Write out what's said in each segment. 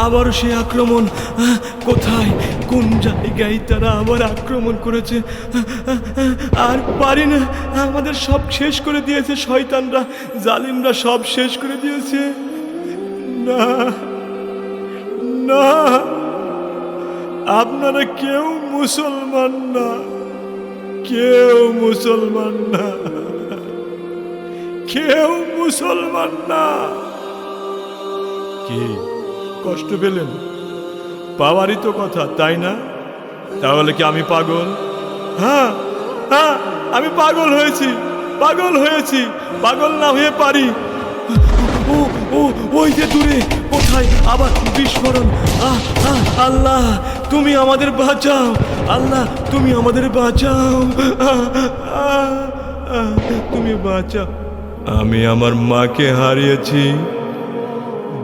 আবারও সে আক্রমণ। কোথায়, কোন জায়গায় তারা আবার আক্রমণ করেছে? আর পারি না, আমাদের সব শেষ করে দিয়েছে শয়তানরা, জালিমরা সব শেষ করে দিয়েছে। না না, আপনারা কেউ মুসলমান না, কেউ মুসলমান না, কেউ মুসলমান না। কি কষ্ট পেলেন? পাওয়ারই তো কথা, তাই না? তাহলে কি আমি পাগল? হ্যাঁ হ্যাঁ, আমি পাগল হয়েছি, পাগল হয়েছি। পাগল না হয়ে পারি? ও ও, ওই যে দূরে, কোথায় আবার বিস্ফোরণ! আল্লাহ তুমি আমাদের বাঁচাও, আল্লাহ তুমি আমাদের বাঁচাও, তুমি বাঁচাও। আমি আমার মাকে হারিয়েছি,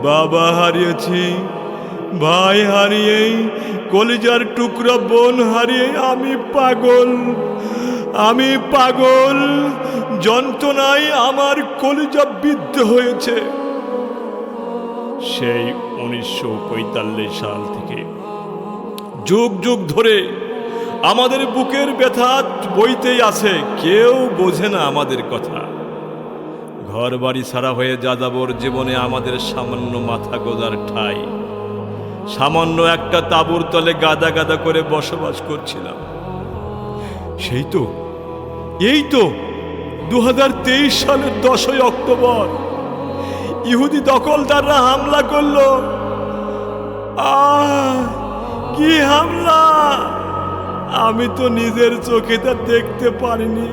বাবা হারিয়েছি, ভাই হারিয়ে, কলিজার টুকরা বোন হারিয়ে আমি পাগল, আমি পাগল। যন্ত্রণায় আমার কলিজা বিদ্ধ হয়েছে। সেই 1945 সাল থেকে যুগ যুগ ধরে আমাদের বুকের ব্যথা বইতেই আছে, কেউ বোঝে না আমাদের কথা। ঘর বাড়ি ছাড়া হয়ে যাযাবর জীবনে আমাদের সামান্য মাথা গোজার ঠাঁই, সামান্য একটা তাঁবুর তলে গাদা গাদা করে বসবাস করছিলাম। সেই তো, এই তো 2023 সালের 10ই অক্টোবর ইহুদি দখলদাররা হামলা করলো। কি হামলা! আমি তো নিজের চোখে তা দেখতে পারিনি,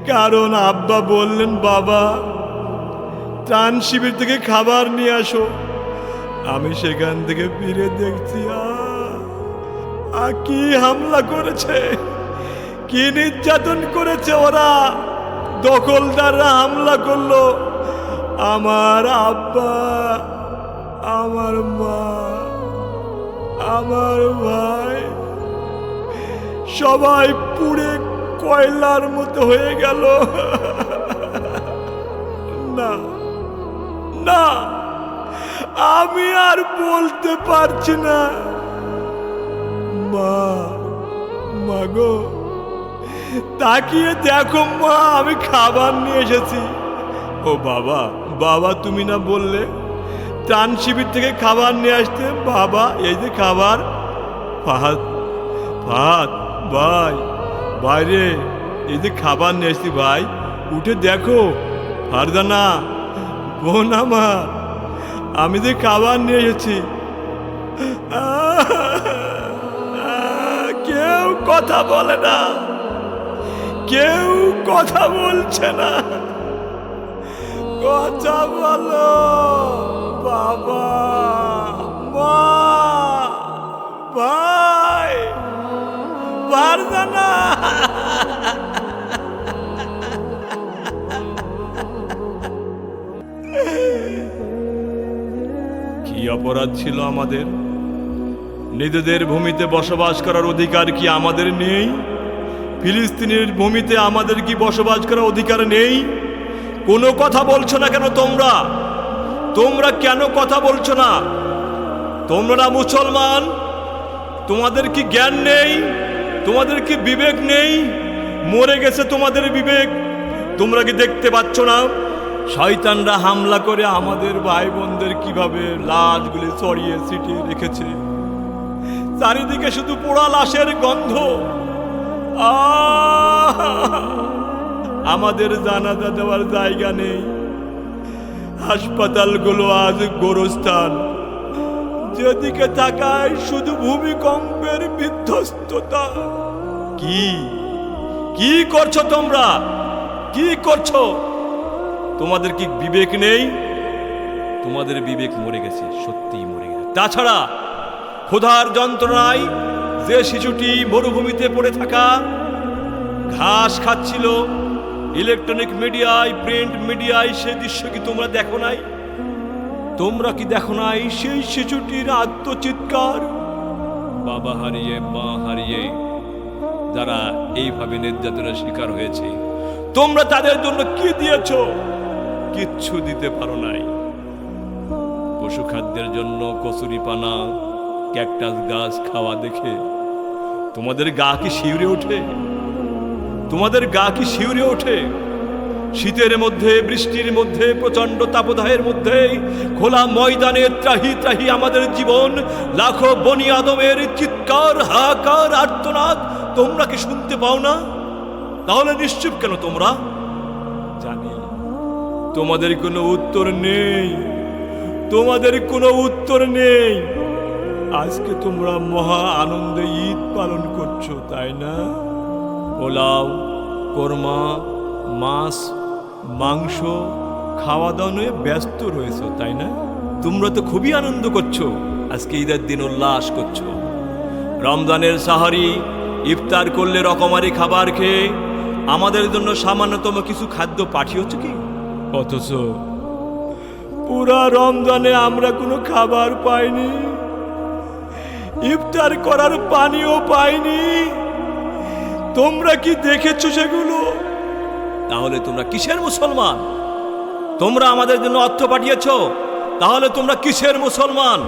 কারণ আব্বা বললেন, বাবা ত্রাণ শিবির থেকে খাবার নিয়ে আসো। আমি সেখান থেকে ফিরে দেখছি কি হামলা করেছে, কি নির্যাতন করেছে ওরা। দখলদাররা হামলা করলো। আমার আব্বা, আমার মা, আমার ভাই সবাই পুড়ে কয়লার মতো হয়ে গেল। না না, আমি আর বলতে পারছি না। মা, মাগো তাকিয়ে দেখো মা, আমি খাবার নিয়ে এসেছি। ও বাবা, বাবা তুমি না বললে ত্রাণ শিবির থেকে খাবার নিয়ে আসতে? বাবা এই যে খাবার। ফাহাদ, ফাহাদ ভাই, বাইরে এই যে খাবার নিয়ে এসছি ভাই, উঠে দেখো। ফারজানা বোন আমার, আমি যে খাবার নিয়ে এসেছি। কেউ কথা বলে না, কেউ কথা বলছে না। কথা বলো বাবা, মা, ভাই, ফারজানা। কি অপরাধ ছিল আমাদের? নিজেদের ভূমিতে বসবাস করার অধিকার কি আমাদের নেই? ফিলিস্তিনের ভূমিতে আমাদের কি বসবাস করার অধিকার নেই? কোনো কথা বলছো না কেন তোমরা? তোমরা কেন কথা বলছো না? তোমরা মুসলমান, তোমাদের কি জ্ঞান নেই? তোমাদের কি বিবেক নেই? মরে গেছে তোমাদের বিবেক, তোমরা কি দেখতে পাচ্ছ না? শয়তানরা হামলা করে আমাদের ভাই বোনদের কিভাবে লাশগুলি ছড়িয়ে ছিটিয়ে রেখেছে। চারিদিকে শুধু পোড়া লাশের গন্ধ। আমাদের জানাজা দেওয়ার জায়গা নেই। হাসপাতালগুলো আজ গোরস্থান। যেদিকে তাকায় শুধু ভূমিকম্পের বিধ্বস্ততা। কি কি করছো তোমরা? কি করছো? তোমাদের কি বিবেক নেই? তোমাদের বিবেক মরে গেছে, সত্যিই মরে গেছে। তাছাড়া ক্ষুধার যন্ত্রণায় যে শিশুটি মরুভূমিতে পড়ে থাকা ঘাস খাচ্ছিল, ইলেকট্রনিক মিডিয়ায়, প্রিন্ট মিডিয়ায় সেই দৃশ্য কি তোমরা দেখো নাই? তোমরা কি দেখো নাই সেই শিশুটির আত্মচিৎকার? বাবা হারিয়ে, মা হারিয়ে যারা এইভাবে নির্যাতনের শিকার হয়েছে, তোমরা তাদের জন্য কি দিয়েছো? কিচ্ছু দিতে পারো নাই। পশু খাদ্যের জন্য কচুরিপানা, ক্যাকটাস গাছ খাওয়া দেখে তোমাদের গা কি শিউরে ওঠে? তোমাদের গা কি শিউরে ওঠে? শীতের মধ্যে, বৃষ্টির মধ্যে, প্রচন্ড তাপদাহের মধ্যে খোলা ময়দানে ত্রাহি ত্রাহি আমাদের জীবন, লাখো বনি আদমের চিৎকার, হাহাকার, আর্তনাদ তোমরা কি শুনতে পাও না? তাহলে নিশ্চুপ কেন তোমরা? জানি তোমাদের কোনো উত্তর নেই, তোমাদের কোনো উত্তর নেই। আজকে তোমরা মহা আনন্দে ঈদ পালন করছো, তাই না? পোলাও, কোরমা, মাছ, মাংস খাওয়া দাওয়া ব্যস্ত রয়েছে, তাই না? তোমরা তো খুবই আনন্দ করছো, আজকে ঈদের দিন উল্লাস করছো। রমজানের সাহারি ইফতার করলে রকমারি খাবার খেয়ে আমাদের জন্য সামান্যতম কিছু খাদ্য পাঠিয়েছ কি? অথচ পুরা রমজানে আমরা কোনো খাবার পাইনি, ইফতার করার পানিও পাইনি। তোমরা কি দেখেছো সেগুলো? তাহলে তোমরা কিসের মুসলমান? তোমরা আমাদের জন্য অর্থ পাঠিয়েছ, তাহলে তোমরা কিসের মুসলমান?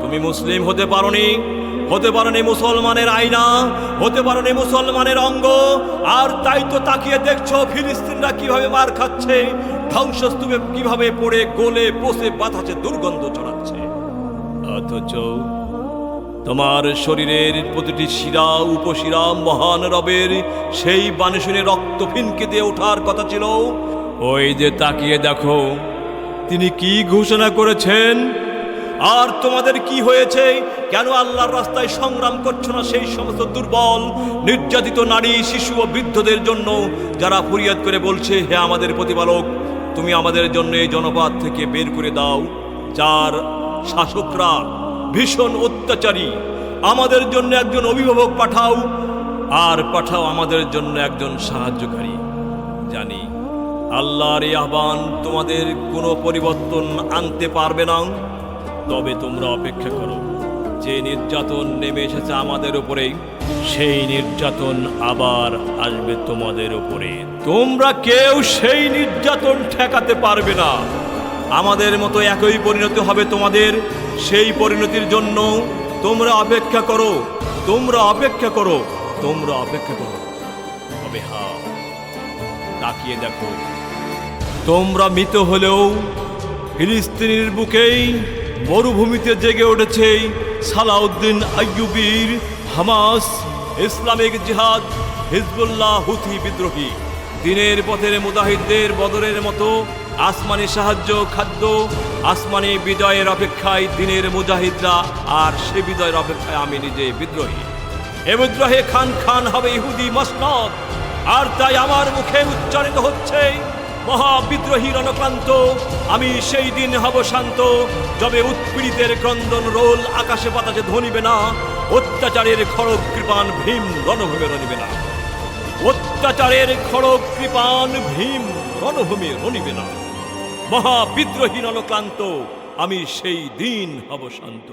তুমি মুসলিম হতে পারোনি, হতে পারোনি মুসলমানের আয়না, হতে পারোনি মুসলমানের অঙ্গ, আর তাই তো তাকিয়ে দেখছো ফিলিস্তিনরা কিভাবে মার খাচ্ছে, ধ্বংসস্তূপে কিভাবে পড়ে গলে পচে বাতাসে দুর্গন্ধ ছড়াচ্ছে। অথচ তোমার শরীরের প্রতিটি শিরা উপশিরা মহান রবের সেই বাণী শুনে রক্ত ফিনকে দিয়ে ওঠার কথা ছিল। ওই যে তাকিয়ে দেখো তিনি কি ঘোষণা করেছেন। আর তোমাদের কি হয়েছে? কেন আল্লাহর রাস্তায় সংগ্রাম করছো না সেই সমস্ত দুর্বল নির্যাতিত নারী, শিশু ও বৃদ্ধদের জন্য, যারা ফরিয়াদ করে বলছে, হে আমাদের প্রতিপালক, তুমি আমাদের জন্য এই জনপদ থেকে বের করে দাও, যার শাসকরা ভীষণ অত্যাচারী। আমাদের জন্য একজন অভিভাবক পাঠাও, আর পাঠাও আমাদের জন্য একজন সাহায্যকারী। জানি আল্লাহর এই আহ্বান তোমাদের কোনো পরিবর্তন আনতে পারবে না, তবে তোমরা অপেক্ষা করো। যে নির্যাতন নেমে এসেছে আমাদের উপরে, সেই নির্যাতন আবার আসবে তোমাদের উপরে। তোমরা কেউ সেই নির্যাতন ঠেকাতে পারবে না। আমাদের মতো একই পরিণতি হবে তোমাদের। সেই পরিণতির জন্য তোমরা অপেক্ষা করো, তোমরা অপেক্ষা করো, তোমরা অপেক্ষা করো। তবে হ্যাঁ, তাকিয়ে দেখো, তোমরা মৃত হলেও ফিলিস্তিনের বুকেই মরুভূমিতে জেগে উঠেছে সালাউদ্দিন আইয়ুবীর Hamas, Islamic Jihad, Hezbollah, Houthi বিদ্রোহী। দিনের পথের মুজাহিদদের বদরের মতো আসমানি সাহায্য, খাদ্য, আসমানি বিজয়ের অপেক্ষায় দিনের মুজাহিদরা, আর সে বিজয়ের অপেক্ষায় আমি নিজে বিদ্রোহী। এ বিদ্রোহে খান খান হবে ইহুদি মসনদ। আর তাই আমার মুখে উচ্চারিত হচ্ছে মহাবিদ্রোহী রণক্রান্ত, আমি সেই দিন হব শান্ত, যবে উৎপীড়িতের ক্রন্দন রোল আকাশে বাতাসে ধ্বনিবে না, অত্যাচারের খড়গ কৃপান ভীম রণভূমে রণিবে না, অত্যাচারের খড়গ কৃপান ভীম রণভূমে রণিবে না। মহাবিদ্রোহী রণক্রান্ত, আমি সেই দিন হব শান্ত।